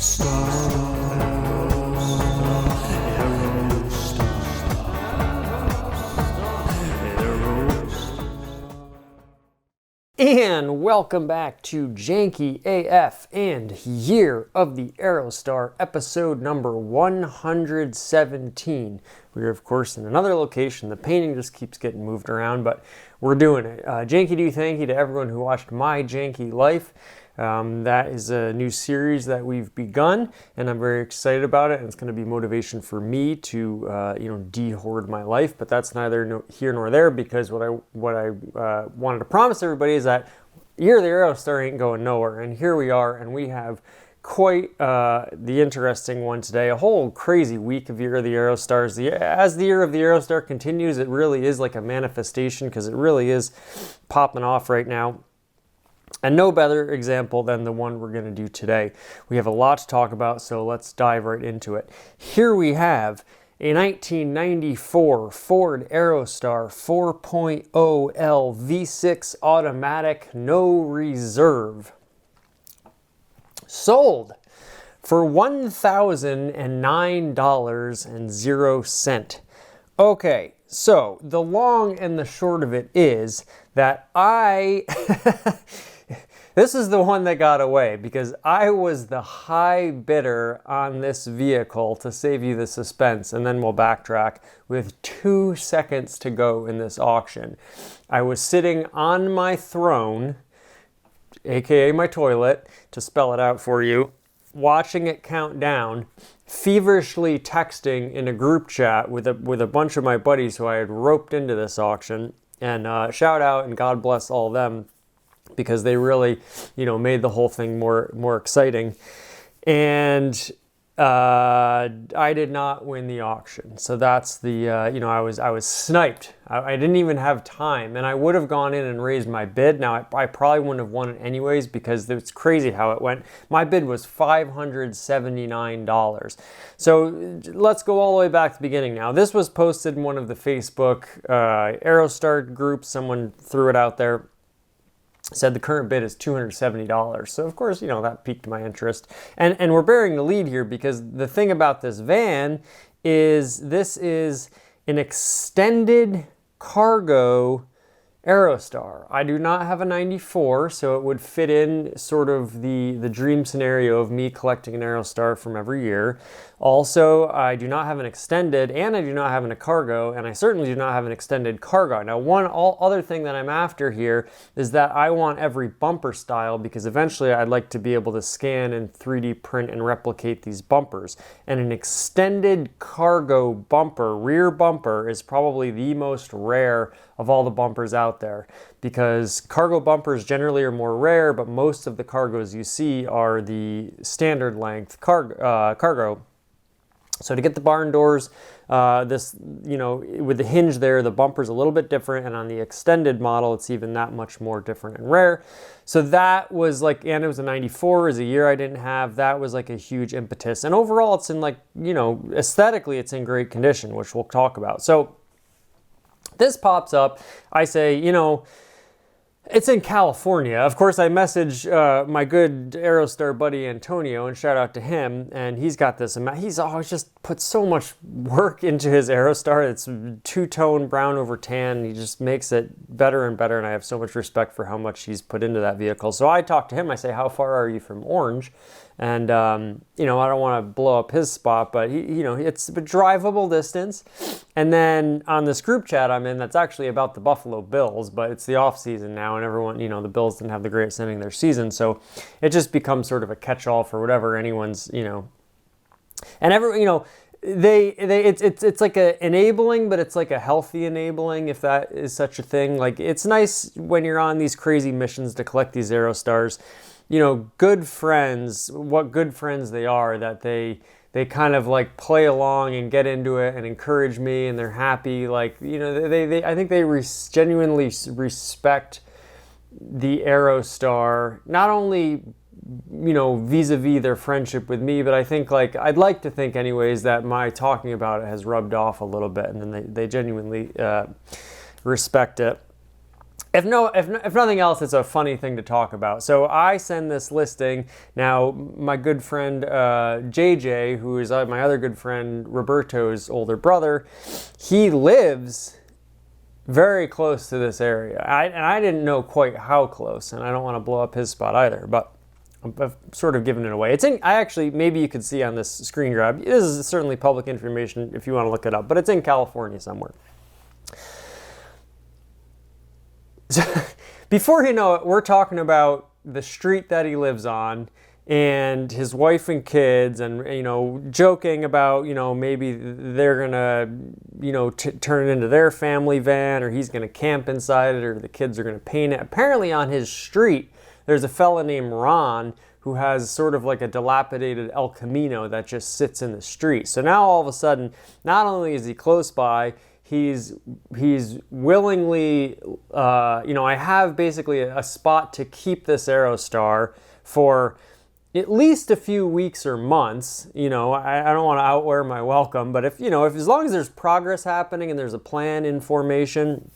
And welcome back to Janky AF and Year of the Aerostar, episode number 117. We're, of course, in another location. The painting just keeps getting moved around, but we're doing it. Janky do thank you to everyone who watched My Janky Life. That is a new series that we've begun, and I'm very excited about it, and it's going to be motivation for me to, de-hoard my life, but that's neither here nor there, because what I wanted to promise everybody is that Year of the Aerostar ain't going nowhere, and here we are, and we have quite the interesting one today. A whole crazy week of Year of the Aerostars. As the Year of the Aerostar continues, it really is like a manifestation, because it really is popping off right now. And no better example than the one we're going to do today. We have a lot to talk about, so let's dive right into it. Here we have a 1994 Ford Aerostar 4.0L V6 automatic, no reserve. Sold for $1,009.00. Okay, so the long and the short of it is that this is the one that got away, because I was the high bidder on this vehicle, to save you the suspense, and then we'll backtrack, with 2 seconds to go in this auction. I was sitting on my throne, aka my toilet, to spell it out for you, watching it count down, feverishly texting in a group chat with a bunch of my buddies who I had roped into this auction, and shout out and God bless all of them, because they really, made the whole thing more exciting. And I did not win the auction. So that's the, I was sniped. I didn't even have time, and I would have gone in and raised my bid. Now, I probably wouldn't have won it anyways, because it's crazy how it went. My bid was $579. So let's go all the way back to the beginning now. This was posted in one of the Facebook Aerostar groups. Someone threw it out there. Said the current bid is $270. So of course, that piqued my interest. And we're bearing the lead here, because the thing about this van is this is an extended cargo Aerostar. I do not have a 94, so it would fit in sort of the dream scenario of me collecting an Aerostar from every year. Also, I do not have an extended, and I do not have a cargo, and I certainly do not have an extended cargo. Now, other thing that I'm after here is that I want every bumper style, because eventually I'd like to be able to scan and 3D print and replicate these bumpers. And an extended cargo bumper, rear bumper, is probably the most rare of all the bumpers out there, because cargo bumpers generally are more rare, but most of the cargos you see are the standard length cargo. So to get the barn doors, with the hinge there, the bumper's a little bit different, and on the extended model, it's even that much more different and rare. So that was and it was a 94, is a year I didn't have. That was like a huge impetus. And overall, it's in aesthetically, it's in great condition, which we'll talk about. So this pops up. I say, it's in California. Of course, I message my good Aerostar buddy Antonio, and shout out to him. And he's got this. He's always just put so much work into his Aerostar. It's two-tone brown over tan. He just makes it better and better. And I have so much respect for how much he's put into that vehicle. So I talk to him. I say, "How far are you from Orange?" And, I don't want to blow up his spot, but it's a drivable distance. And then on this group chat I'm in, that's actually about the Buffalo Bills, but it's the off season now, and everyone, the Bills didn't have the greatest ending of their season. So it just becomes sort of a catch-all for whatever anyone's, and it's like a enabling, but it's like a healthy enabling, if that is such a thing. Like, it's nice when you're on these crazy missions to collect these Aerostars. Good friends, what good friends they are, that they kind of play along and get into it and encourage me, and they're happy. I think they genuinely respect the Aerostar, not only, vis-a-vis their friendship with me, but I think I'd like to think anyways that my talking about it has rubbed off a little bit, and then they genuinely respect it. if nothing else, it's a funny thing to talk about. So I send this listing. Now, my good friend JJ, who is my other good friend Roberto's older brother, he lives very close to this area. And I didn't know quite how close, and I don't want to blow up his spot either, but I've sort of given it away. I actually, maybe you could see on this screen grab, this is certainly public information if you want to look it up, but it's in California somewhere. So, before you know it, we're talking about the street that he lives on and his wife and kids, and, you know, joking about, you know, maybe they're gonna, you know, turn it into their family van, or he's gonna camp inside it, or the kids are gonna paint it. Apparently on his street, there's a fella named Ron who has sort of like a dilapidated El Camino that just sits in the street. So now all of a sudden, not only is he close by, he's willingly, you know, I have basically a spot to keep this Aerostar for at least a few weeks or months. You know, I don't want to outwear my welcome, but if, you know, if as long as there's progress happening and there's a plan in formation,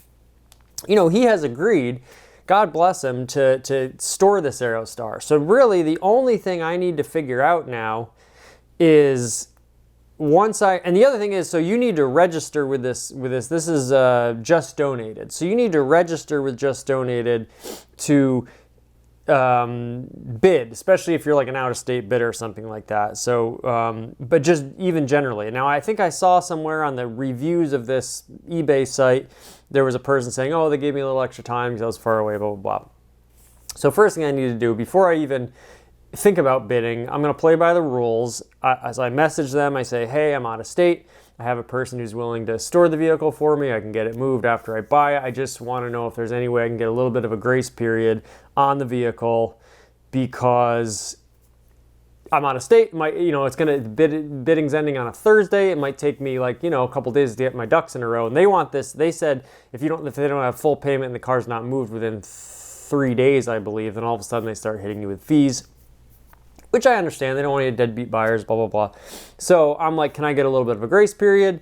you know, he has agreed, God bless him, to store this Aerostar. So really the only thing I need to figure out now is, and the other thing is, so you need to register with this. This is Just Donated. So you need to register with Just Donated to bid, especially if you're like an out-of-state bidder or something like that. So, but just even generally. Now, I think I saw somewhere on the reviews of this eBay site, there was a person saying, oh, they gave me a little extra time because I was far away, blah, blah, blah. So first thing I need to do before I even think about bidding, I'm going to play by the rules. As I message them, I say, hey, I'm out of state. I have a person who's willing to store the vehicle for me. I can get it moved after I buy it. I just want to know if there's any way I can get a little bit of a grace period on the vehicle, because I'm out of state. You know, it's going to, bidding's ending on a Thursday. It might take me like, you know, a couple days to get my ducks in a row. And they want this. They said if they don't have full payment and the car's not moved within 3 days, I believe, then all of a sudden they start hitting you with fees, which I understand. They don't want any deadbeat buyers, blah, blah, blah. So I'm like, can I get a little bit of a grace period?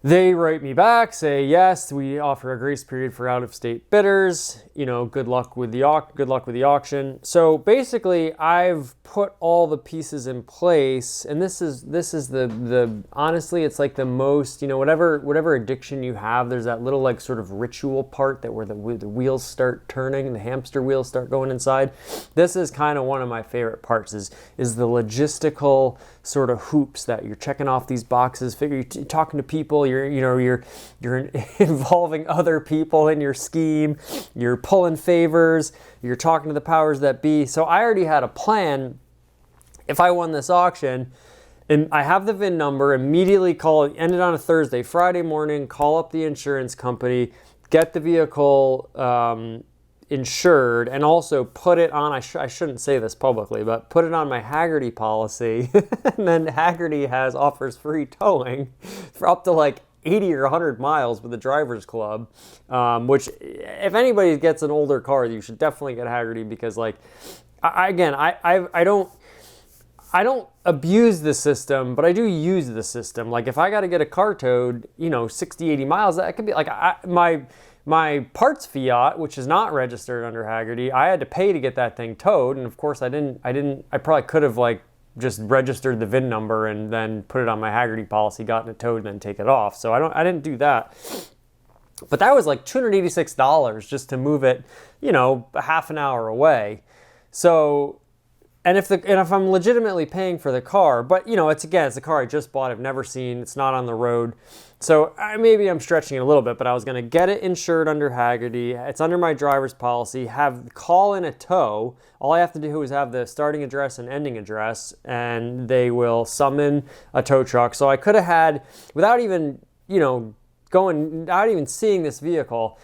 They write me back, say, yes, we offer a grace period for out-of-state bidders. You know, good luck with the auction. So basically, I've put all the pieces in place, and this is the honestly, it's like the most, you know, whatever addiction you have, there's that little like sort of ritual part that where the wheels start turning, the hamster wheels start going inside. This is kind of one of my favorite parts is the logistical sort of hoops that you're checking off these boxes. You're talking to people. You're involving other people in your scheme. You're pulling favors. You're talking to the powers that be. So I already had a plan. If I won this auction, and I have the VIN number, immediately ended on a Thursday, Friday morning, call up the insurance company, get the vehicle insured, and also put it on, I shouldn't say this publicly, but put it on my Hagerty policy. And then Hagerty offers free towing for up to like 80 or 100 miles with the Drivers Club, which if anybody gets an older car, you should definitely get Hagerty, because like, I don't abuse the system, but I do use the system. Like if I got to get a car towed, you know, 60, 80 miles, that could be like my parts fiat, which is not registered under Hagerty, I had to pay to get that thing towed. And of course I probably could have like just registered the VIN number and then put it on my Hagerty policy, gotten it towed, and then take it off. So I didn't do that. But that was like $286 just to move it, you know, a half an hour away. So, and if I'm legitimately paying for the car, but you know, it's a car I just bought, I've never seen, it's not on the road. So maybe I'm stretching it a little bit, but I was going to get it insured under Hagerty. It's under my driver's policy, call in a tow. All I have to do is have the starting address and ending address, and they will summon a tow truck. So I could have had, without even, you know, without even seeing this vehicle,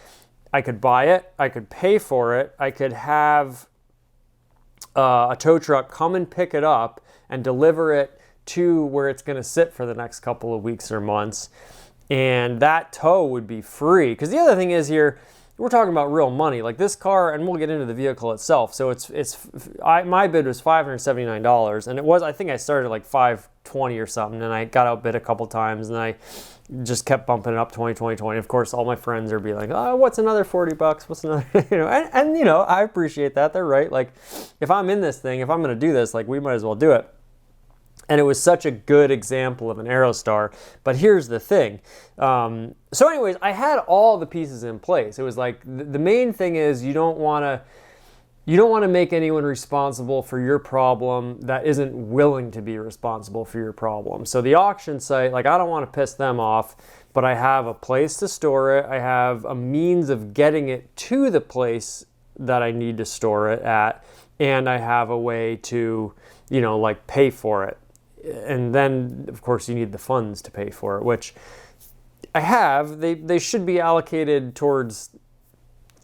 I could buy it, I could pay for it, I could have a tow truck come and pick it up and deliver it to where it's going to sit for the next couple of weeks or months. And that tow would be free. Because the other thing is here, we're talking about real money. Like this car, and we'll get into the vehicle itself. So my bid was $579, and it was, I think I started like $520 or something, and I got outbid a couple times, and I just kept bumping it up 20, 20, 20. Of course, all my friends are being like, oh, what's another $40? What's another, and you know, I appreciate that. They're right. Like if I'm in this thing, if I'm going to do this, like we might as well do it. And it was such a good example of an Aerostar. But here's the thing. So anyways, I had all the pieces in place. It was like the main thing is you don't want to make anyone responsible for your problem that isn't willing to be responsible for your problem. So the auction site, like I don't want to piss them off, but I have a place to store it. I have a means of getting it to the place that I need to store it at. And I have a way to, you know, like pay for it. And then, of course, you need the funds to pay for it, which I have. They should be allocated towards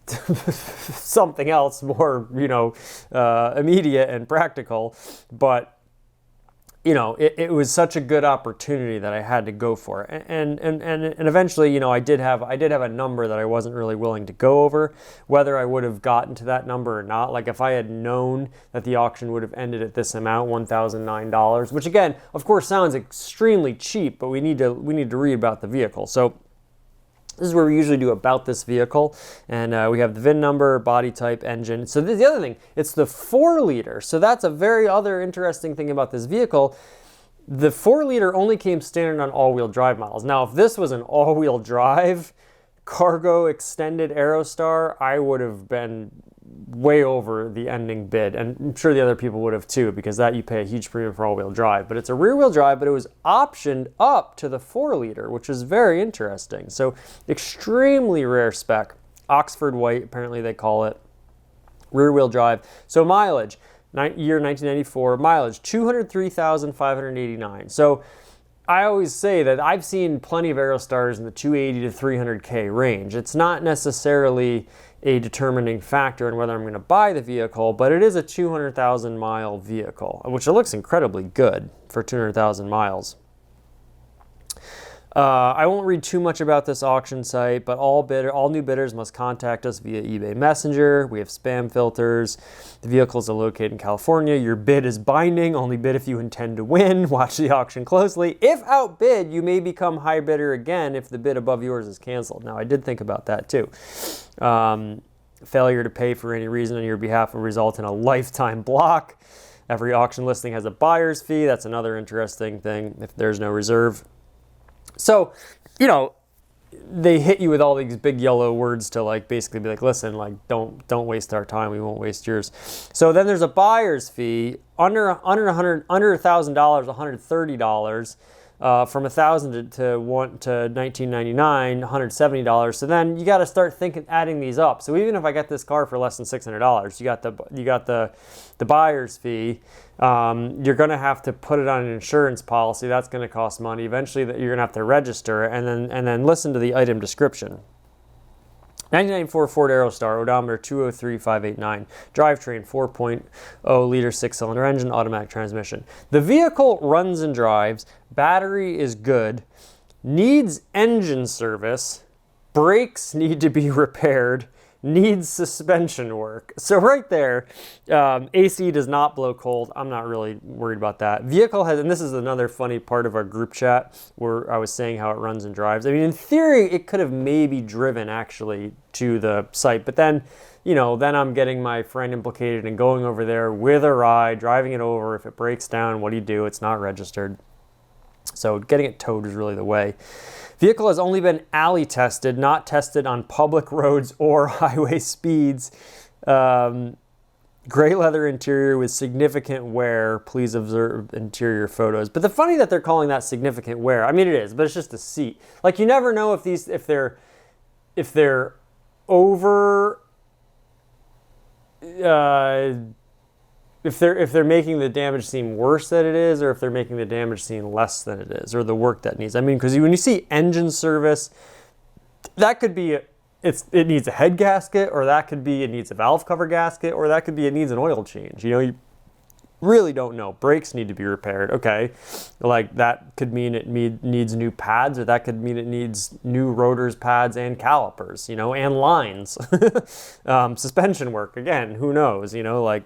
something else more, you know, immediate and practical. But, you know, it was such a good opportunity that I had to go for it. And eventually, you know, I did have a number that I wasn't really willing to go over, whether I would have gotten to that number or not. Like if I had known that the auction would have ended at this amount, $1,009, which again, of course, sounds extremely cheap, but we need to read about the vehicle. So this is where we usually do about this vehicle, and we have the VIN number, body type, engine. So this is the other thing, it's the 4-liter. So that's a very other interesting thing about this vehicle. The 4-liter only came standard on all-wheel drive models. Now, if this was an all-wheel drive cargo extended Aerostar, I would have been way over the ending bid, and I'm sure the other people would have too, because that you pay a huge premium for all-wheel drive. But it's a rear-wheel drive, but it was optioned up to the 4-liter, which is very interesting. So extremely rare spec. Oxford white, apparently they call it. Rear-wheel drive. So mileage, year 1994, mileage 203,589. So I always say that I've seen plenty of Aerostars in the 280 to 300K range. It's not necessarily a determining factor in whether I'm going to buy the vehicle, but it is a 200,000 mile vehicle, which it looks incredibly good for 200,000 miles. I won't read too much about this auction site, but all new bidders must contact us via eBay Messenger. We have spam filters. The vehicles are located in California. Your bid is binding. Only bid if you intend to win. Watch the auction closely. If outbid, you may become high bidder again if the bid above yours is canceled. Now, I did think about that too. Failure to pay for any reason on your behalf will result in a lifetime block. Every auction listing has a buyer's fee. That's another interesting thing if there's no reserve. So, you know, they hit you with all these big yellow words to like basically be like, listen, like don't waste our time. We won't waste yours. So then there's a buyer's fee under $100, under $1,000, $130. From $1,000 to $1999, $170. So then you got to start adding these up. So even if I get this car for less than $600, you got the buyer's fee. You're going to have to put it on an insurance policy. That's going to cost money. Eventually, you're going to have to register and then listen to the item description. 1994 Ford Aerostar, odometer 203,589, drivetrain 4.0 liter 6-cylinder engine, automatic transmission. The vehicle runs and drives, battery is good, needs engine service, brakes need to be repaired, needs suspension work. So right there, AC does not blow cold. I'm not really worried about that. Vehicle has, and this is another funny part of our group chat where I was saying how it runs and drives. I mean, in theory, it could have maybe driven actually to the site, but then, you know, then I'm getting my friend implicated and going over there with a ride, driving it over. If it breaks down, what do you do? It's not registered. So getting it towed is really the way. Vehicle has only been alley tested, not tested on public roads or highway speeds. Gray leather interior with significant wear. Please observe interior photos. But the funny that they're calling that significant wear. I mean, it is, but it's just a seat. Like you never know if they're over. If they're making the damage seem worse than it is, or if they're making the damage seem less than it is, or the work that needs. I mean, because when you see engine service, that could be it needs a head gasket, or that could be it needs a valve cover gasket, or that could be it needs an oil change. You know, Really don't know. Brakes need to be repaired. Okay. Like that could mean it needs new pads, or that could mean it needs new rotors, pads, and calipers, and lines. Suspension work, again, who knows, like,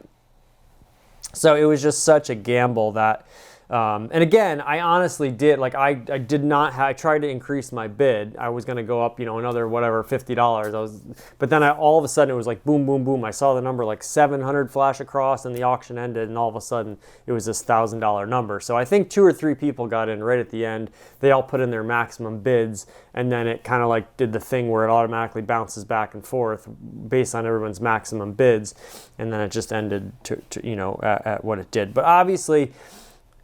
so it was just such a gamble that, and again, I honestly did, like, I did not I tried to increase my bid. I was going to go up, another, whatever, $50. But then all of a sudden it was like boom, boom, boom. I saw the number like 700 flash across, and the auction ended, and all of a sudden it was this $1,000 number. So I think 2 or 3 people got in right at the end. They all put in their maximum bids, and then it kind of like did the thing where it automatically bounces back and forth based on everyone's maximum bids, and then it just ended at what it did. But obviously,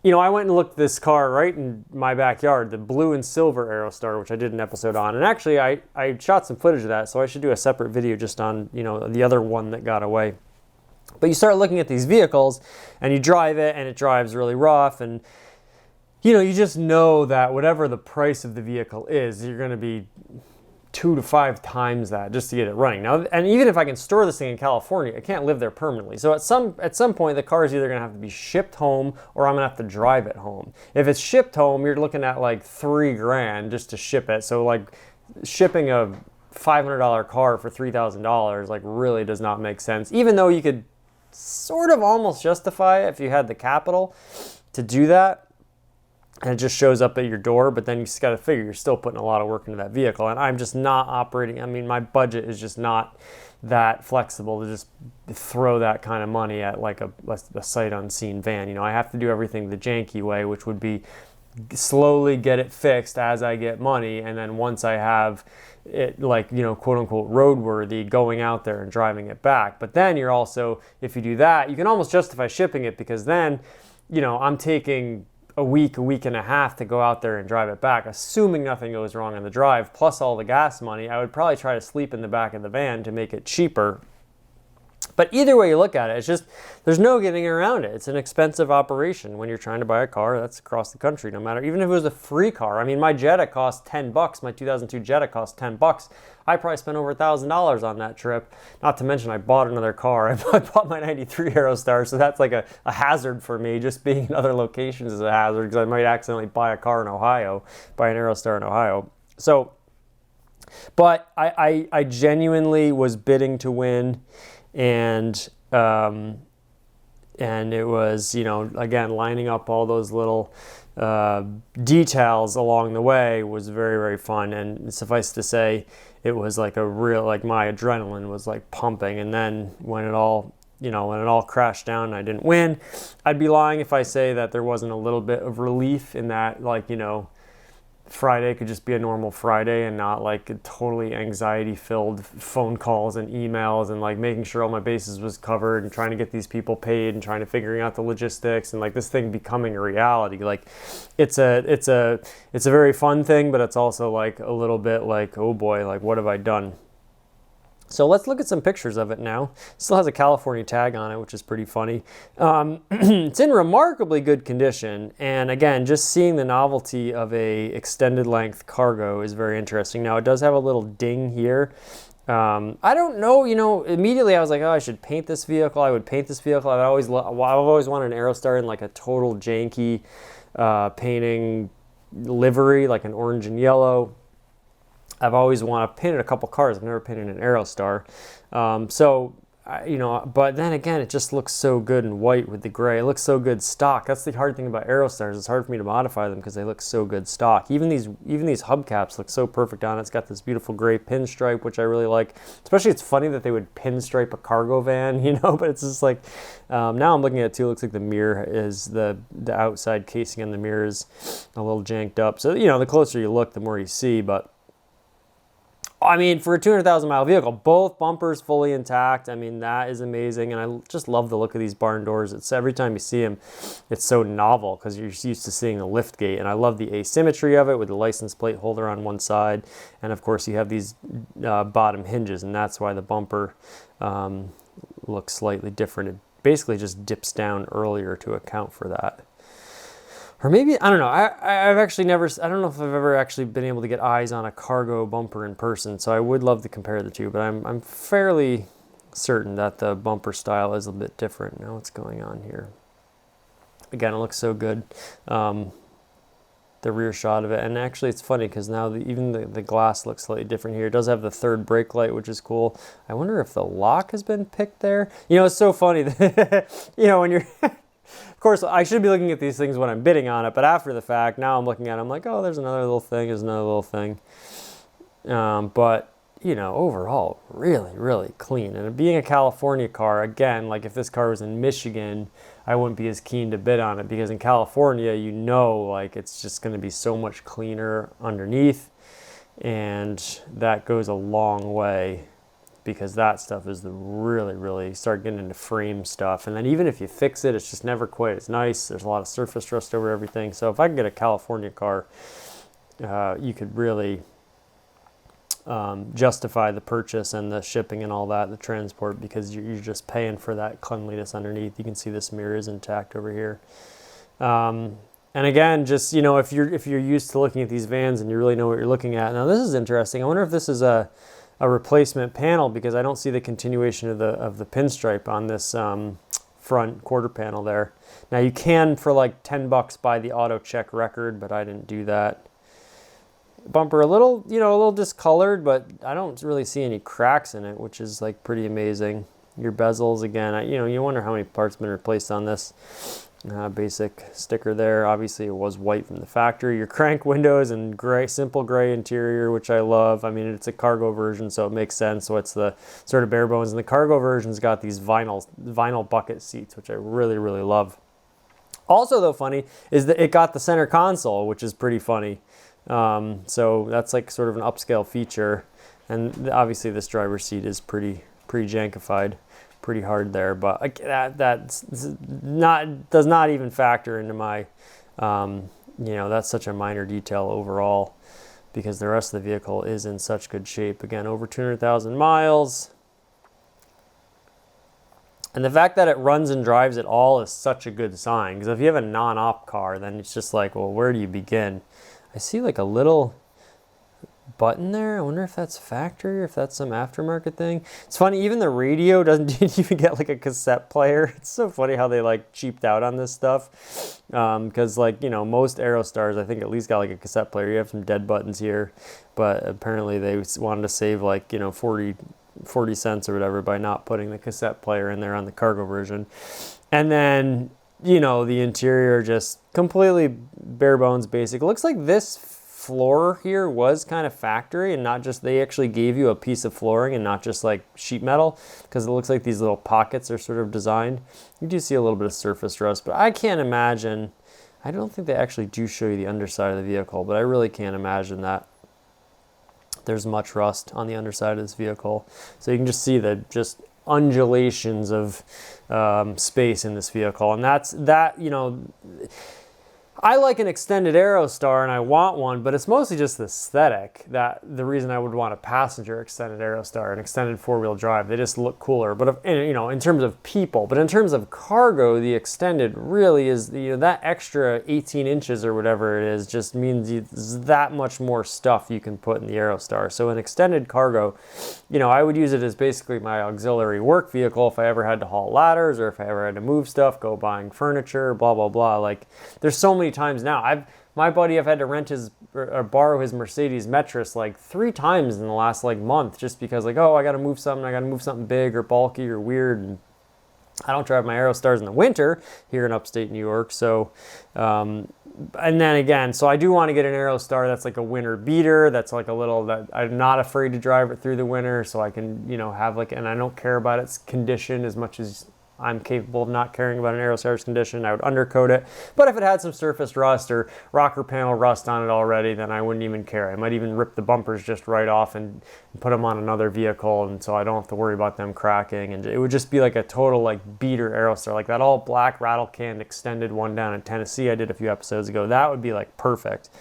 I went and looked at this car right in my backyard, the blue and silver Aerostar, which I did an episode on. And actually, I shot some footage of that, so I should do a separate video just on, the other one that got away. But you start looking at these vehicles, and you drive it, and it drives really rough. And, you just know that whatever the price of the vehicle is, you're going to be 2 to 5 times that just to get it running. Now, and even if I can store this thing in California, I can't live there permanently. So at some point, the car is either going to have to be shipped home, or I'm going to have to drive it home. If it's shipped home, you're looking at like $3,000 just to ship it. So like shipping a $500 car for $3,000 like really does not make sense. Even though you could sort of almost justify it if you had the capital to do that, and it just shows up at your door, but then you just got to figure you're still putting a lot of work into that vehicle. And I'm just not operating. I mean, my budget is just not that flexible to just throw that kind of money at like a sight unseen van. I have to do everything the janky way, which would be slowly get it fixed as I get money. And then once I have it, like, quote unquote roadworthy, going out there and driving it back. But then you're also, if you do that, you can almost justify shipping it, because then, I'm taking a week and a half to go out there and drive it back, assuming nothing goes wrong on the drive, plus all the gas money. I would probably try to sleep in the back of the van to make it cheaper. But either way you look at it, it's just, there's no getting around it. It's an expensive operation when you're trying to buy a car that's across the country, no matter, even if it was a free car. I mean, my Jetta cost $10. My 2002 Jetta cost $10. I probably spent over $1,000 on that trip. Not to mention I bought another car. I bought my 93 Aerostar, so that's like a hazard for me. Just being in other locations is a hazard, because I might accidentally buy a car in Ohio, buy an Aerostar in Ohio. So, but I genuinely was bidding to win. And it was, again, lining up all those little details along the way was very, very fun. And suffice to say, it was like my adrenaline was like pumping. And then when it all crashed down and I didn't win, I'd be lying if I say that there wasn't a little bit of relief in that, Friday could just be a normal Friday and not like a totally anxiety-filled phone calls and emails and like making sure all my bases was covered and trying to get these people paid and trying to figuring out the logistics and like this thing becoming a reality. Like it's a very fun thing, but it's also like a little bit like, oh boy, like what have I done? So let's look at some pictures of it now. Still has a California tag on it, which is pretty funny. It's in remarkably good condition. And again, just seeing the novelty of a extended length cargo is very interesting. Now it does have a little ding here. I don't know, immediately I was like, oh, I should paint this vehicle. I would paint this vehicle. I've always wanted an Aerostar in like a total janky painting livery, like an orange and yellow. I've always painted a couple cars. I've never painted an Aerostar. But then again, it just looks so good in white with the gray. It looks so good stock. That's the hard thing about Aerostars. It's hard for me to modify them because they look so good stock. Even these hubcaps look so perfect on it. It's got this beautiful gray pinstripe, which I really like. Especially, it's funny that they would pinstripe a cargo van, but it's just like, now I'm looking at it too. It looks like the mirror is the outside casing on the mirror is a little janked up. So, the closer you look, the more you see, but I mean, for a 200,000 mile vehicle, both bumpers fully intact. I mean, that is amazing. And I just love the look of these barn doors. It's every time you see them, it's so novel because you're used to seeing the lift gate. And I love the asymmetry of it with the license plate holder on one side. And of course, you have these bottom hinges, and that's why the bumper looks slightly different. It basically just dips down earlier to account for that. Or maybe, I don't know, I've actually never, I don't know if I've ever actually been able to get eyes on a cargo bumper in person, so I would love to compare the two, but I'm fairly certain that the bumper style is a bit different. Now what's going on here? Again, it looks so good. The rear shot of it, and actually it's funny because now even the glass looks slightly different here. It does have the third brake light, which is cool. I wonder if the lock has been picked there. You know, it's so funny that, you know, when you're of course I should be looking at these things when I'm bidding on it, but after the fact, now I'm looking at it, I'm like, oh, there's another little thing, there's another little thing. But you know, overall really, really clean. And being a California car, again, like if this car was in Michigan, I wouldn't be as keen to bid on it, because in California, you know, like it's just going to be so much cleaner underneath, and that goes a long way, because that stuff is the really, really start getting into frame stuff. And then even if you fix it, it's just never quite as nice. There's a lot of surface rust over everything. So if I could get a California car, you could really justify the purchase and the shipping and all that, the transport, because you're just paying for that cleanliness underneath. You can see this mirror is intact over here. And again, just, you know, if you're used to looking at these vans and you really know what you're looking at. Now this is interesting. I wonder if this is a replacement panel, because I don't see the continuation of the pinstripe on this front quarter panel there. Now you can, for like $10, buy the auto check record, but I didn't do that. Bumper a little, you know, a little discolored, but I don't really see any cracks in it, which is like pretty amazing. Your bezels, again, you know, you wonder how many parts have been replaced on this. Basic sticker there. Obviously it was white from the factory. Your crank windows and gray, simple gray interior, which I love. I mean, it's a cargo version, so it makes sense. So it's the sort of bare bones, and the cargo version's got these vinyl bucket seats, which I really, really love. Also, though, funny is that it got the center console, which is pretty funny. So that's like sort of an upscale feature, and obviously this driver's seat is pretty jankified, pretty hard there, but that's not, does not even factor into my, you know, that's such a minor detail overall, because the rest of the vehicle is in such good shape. Again, over 200,000 miles. And the fact that it runs and drives at all is such a good sign, because if you have a non-op car, then it's just like, well, where do you begin? I see like a little button there. I wonder if that's factory or if that's some aftermarket thing. It's funny, even the radio didn't even get like a cassette player. It's so funny how they like cheaped out on this stuff. Because like, you know, most Aerostars, I think at least got like a cassette player. You have some dead buttons here, but apparently they wanted to save like, you know, 40 cents or whatever by not putting the cassette player in there on the cargo version. And then, you know, the interior just completely bare bones basic. It looks like this floor here was kind of factory, and not just, they actually gave you a piece of flooring and not just like sheet metal, because it looks like these little pockets are sort of designed. You do see a little bit of surface rust, but I can't imagine, I don't think they actually do show you the underside of the vehicle, but I really can't imagine that there's much rust on the underside of this vehicle. So you can just see the just undulations of space in this vehicle, and that, you know, I like an extended Aerostar and I want one, but it's mostly just the aesthetic, that the reason I would want a passenger extended Aerostar, an extended four-wheel drive. They just look cooler, but if, you know, in terms of people, but in terms of cargo, the extended really is, you know, that extra 18 inches or whatever it is just means there's that much more stuff you can put in the Aerostar. So an extended cargo, you know, I would use it as basically my auxiliary work vehicle if I ever had to haul ladders, or if I ever had to move stuff, go buying furniture, blah, blah, blah. Like, there's so many times now. My buddy, I've had to rent his or borrow his Mercedes Metris like 3 times in the last like month, just because like, oh, I got to move something big or bulky or weird. And I don't drive my Aerostars in the winter here in upstate New York. So, and then again, so I do want to get an Aerostar that's like a winter beater. That's like a little, that I'm not afraid to drive it through the winter, so I can, you know, have like, and I don't care about its condition as much as I'm capable of not caring about an Aerostar's condition. I would undercoat it. But if it had some surface rust or rocker panel rust on it already, then I wouldn't even care. I might even rip the bumpers just right off and put them on another vehicle, and so I don't have to worry about them cracking. And it would just be like a total like beater Aerostar, like that all black rattle can extended one down in Tennessee I did a few episodes ago. That would be like perfect.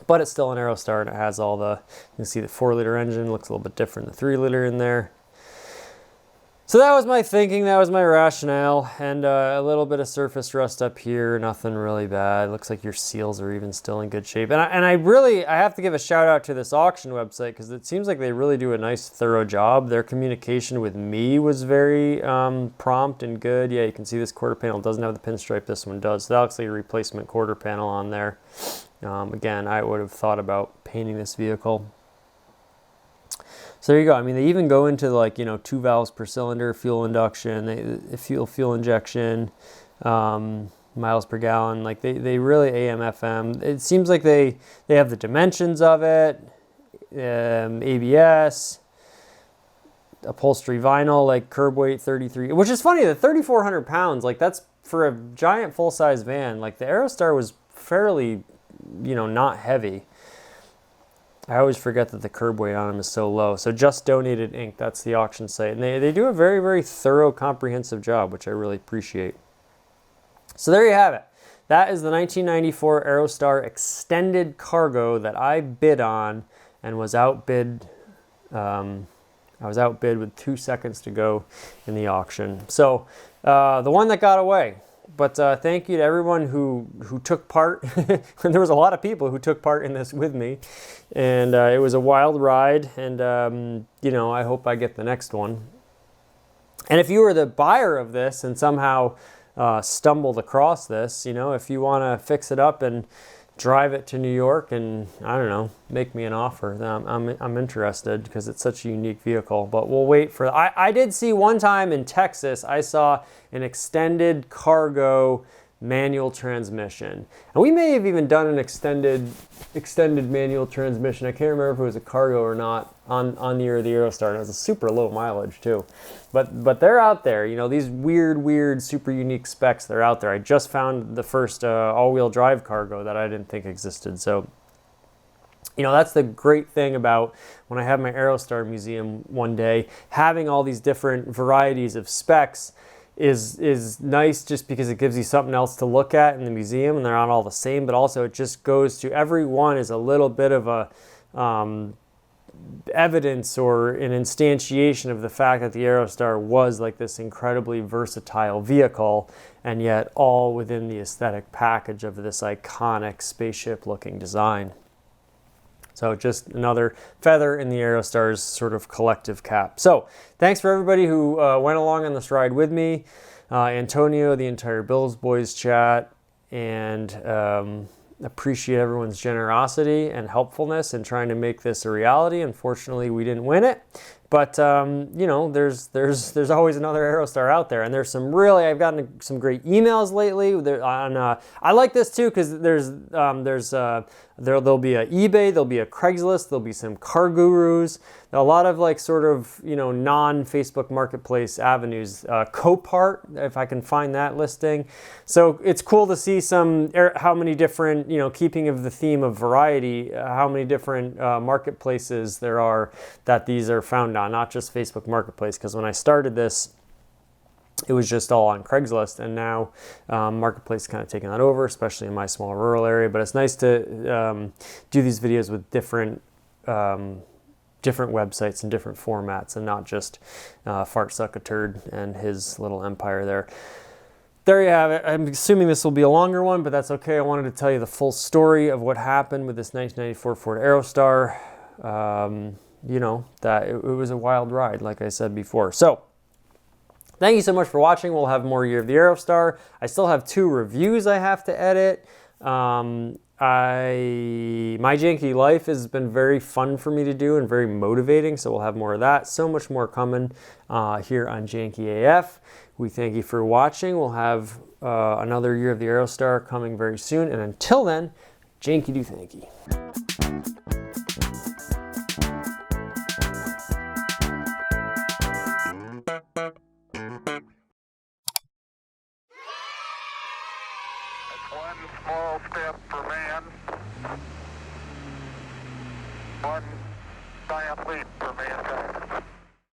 But it's still an Aerostar, and it has all the, you can see the 4-liter engine looks a little bit different, the 3-liter in there. So that was my thinking, that was my rationale, and a little bit of surface rust up here, nothing really bad. Looks like your seals are even still in good shape. And I have to give a shout out to this auction website because it seems like they really do a nice, thorough job. Their communication with me was very prompt and good. Yeah, you can see this quarter panel doesn't have the pinstripe, this one does. So that looks like a replacement quarter panel on there. Again, I would have thought about painting this vehicle. So there you go. I mean, they even go into like, 2 valves per cylinder, fuel induction, fuel injection, miles per gallon. Like they really AM, FM. It seems like they have the dimensions of it, ABS, upholstery vinyl, like curb weight 33, which is funny that 3,400 pounds, like that's for a giant full-size van. Like the Aerostar was fairly, not heavy. I always forget that the curb weight on them is so low. So Just Donated Inc., that's the auction site. And they do a very, very thorough, comprehensive job, which I really appreciate. So there you have it. That is the 1994 Aerostar Extended Cargo that I bid on and was outbid. I was outbid with 2 seconds to go in the auction. So the one that got away. But thank you to everyone who took part. There was a lot of people who took part in this with me. And it was a wild ride. And, I hope I get the next one. And if you were the buyer of this and somehow stumbled across this, if you want to fix it up and drive it to New York and, I don't know, make me an offer, then I'm interested because it's such a unique vehicle. But we'll wait for... I did see one time in Texas, I saw an extended cargo manual transmission. And we may have even done an extended manual transmission. I can't remember if it was a cargo or not on the Aerostar. And it was a super low mileage too. But they're out there, these weird, super unique specs, they're out there. I just found the first all-wheel drive cargo that I didn't think existed. So, that's the great thing about when I have my Aerostar museum one day, having all these different varieties of specs is nice just because it gives you something else to look at in the museum, and they're not all the same, but also it just goes to every one is a little bit of a evidence or an instantiation of the fact that the Aerostar was like this incredibly versatile vehicle, and yet all within the aesthetic package of this iconic spaceship looking design. So just another feather in the Aerostar's sort of collective cap. So thanks for everybody who went along on this ride with me. Antonio, the entire Bills Boys chat, and appreciate everyone's generosity and helpfulness in trying to make this a reality. Unfortunately, we didn't win it. But, there's always another Aerostar out there. And there's I've gotten some great emails lately. I like this too because there'll be a eBay, there'll be a Craigslist, there'll be some car gurus, a lot of non-Facebook marketplace avenues. Copart, if I can find that listing. So it's cool to see how many different, keeping of the theme of variety, how many different marketplaces there are that these are found on, not just Facebook Marketplace, because when I started this, it was just all on Craigslist, and now Marketplace is kind of taking that over, especially in my small rural area. But it's nice to do these videos with different websites and different formats, and not just Fart Suck a Turd and his little empire there. There you have it. I'm assuming this will be a longer one, but that's okay. I wanted to tell you the full story of what happened with this 1994 Ford Aerostar. That it was a wild ride, like I said before. So thank you so much for watching. We'll have more Year of the Aerostar. I still have 2 reviews I have to edit. My Janky life has been very fun for me to do and very motivating, so we'll have more of that. So much more coming here on Janky AF. We thank you for watching. We'll have another Year of the Aerostar coming very soon. And until then, Janky do thanky.